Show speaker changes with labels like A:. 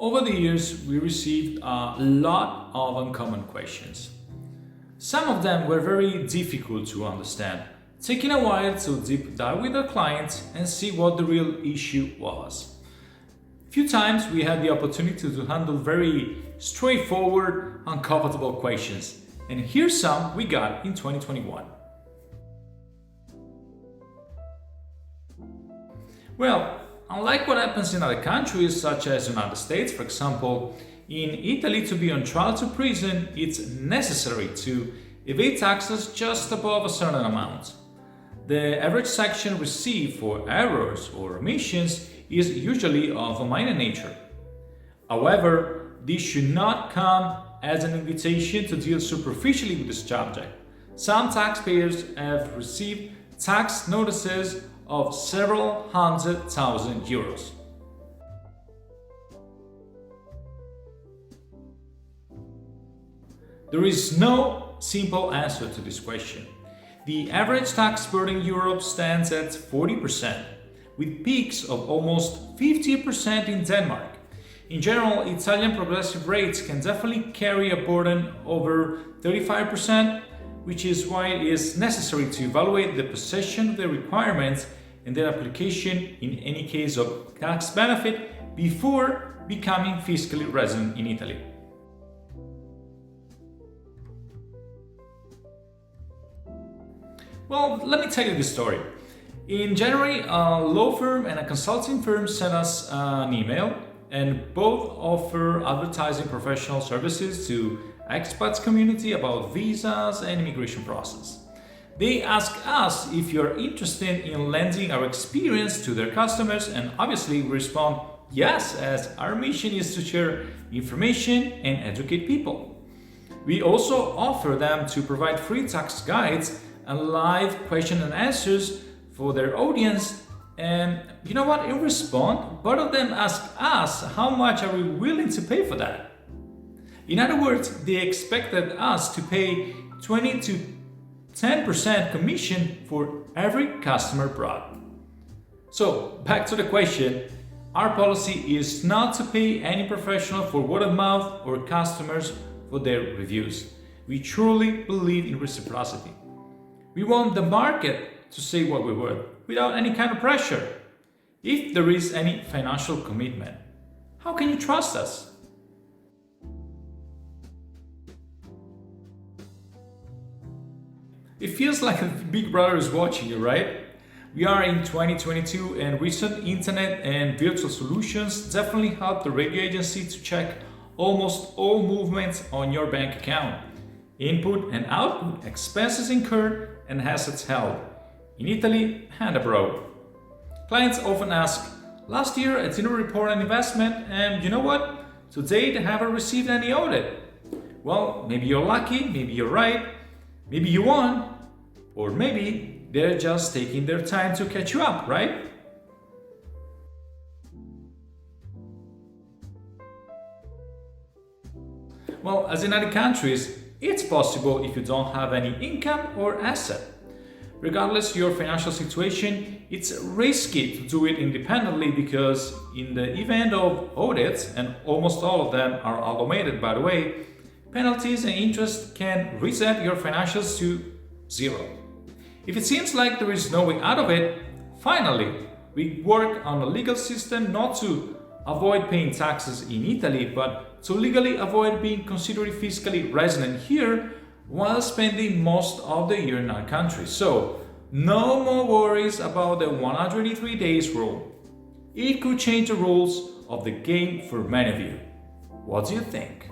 A: Over the years, we received a lot of uncommon questions. Some of them were very difficult to understand, taking a while to deep dive with our clients and see what the real issue was. Few times we had the opportunity to handle very straightforward, uncomfortable questions, and here's some we got in 2021. Well, unlike what happens in other countries such as United States, for example, in Italy to be on trial to prison, it's necessary to evade taxes just above a certain amount. The average sanction received for errors or omissions is usually of a minor nature. However, this should not come as an invitation to deal superficially with this subject. Some taxpayers have received tax notices of several €100,000. There is no simple answer to this question. The average tax burden in Europe stands at 40%, with peaks of almost 50% in Denmark. In general, Italian progressive rates can definitely carry a burden over 35%, which is why it is necessary to evaluate the possession of the requirements and their application in any case of tax benefit before becoming fiscally resident in Italy. Well, let me tell you this story. In January, a law firm and a consulting firm sent us an email, and both offer advertising professional services to expats community about visas and immigration process. They ask us if you're interested in lending our experience to their customers, and obviously we respond yes, as our mission is to share information and educate people. We also offer them to provide free tax guides and live question and answers for their audience. And you know what? In response, both of them ask us how much are we willing to pay for that. In other words, they expected us to pay 20 to 10% commission for every customer brought. So back to the question, our policy is not to pay any professional for word of mouth or customers for their reviews. We truly believe in reciprocity. We want the market to say what we're worth without any kind of pressure. If there is any financial commitment, how can you trust us? It feels like a big brother is watching you, right? We are in 2022 and recent internet and virtual solutions definitely help the radio agency to check almost all movements on your bank account. Input and output, expenses incurred and assets held, in Italy and abroad. Clients often ask, last year I didn't report an investment and you know what? To date I haven't received any audit. Well, maybe you're lucky, maybe you're right, maybe you won, or maybe they're just taking their time to catch you up, right? Well, as in other countries, it's possible if you don't have any income or asset. Regardless of your financial situation, it's risky to do it independently because in the event of audits, and almost all of them are automated by the way, penalties and interest can reset your financials to zero. If it seems like there is no way out of it, finally, we work on a legal system not to avoid paying taxes in Italy, but to legally avoid being considered fiscally resident here while spending most of the year in our country. So, no more worries about the 183 days rule. It could change the rules of the game for many of you. What do you think?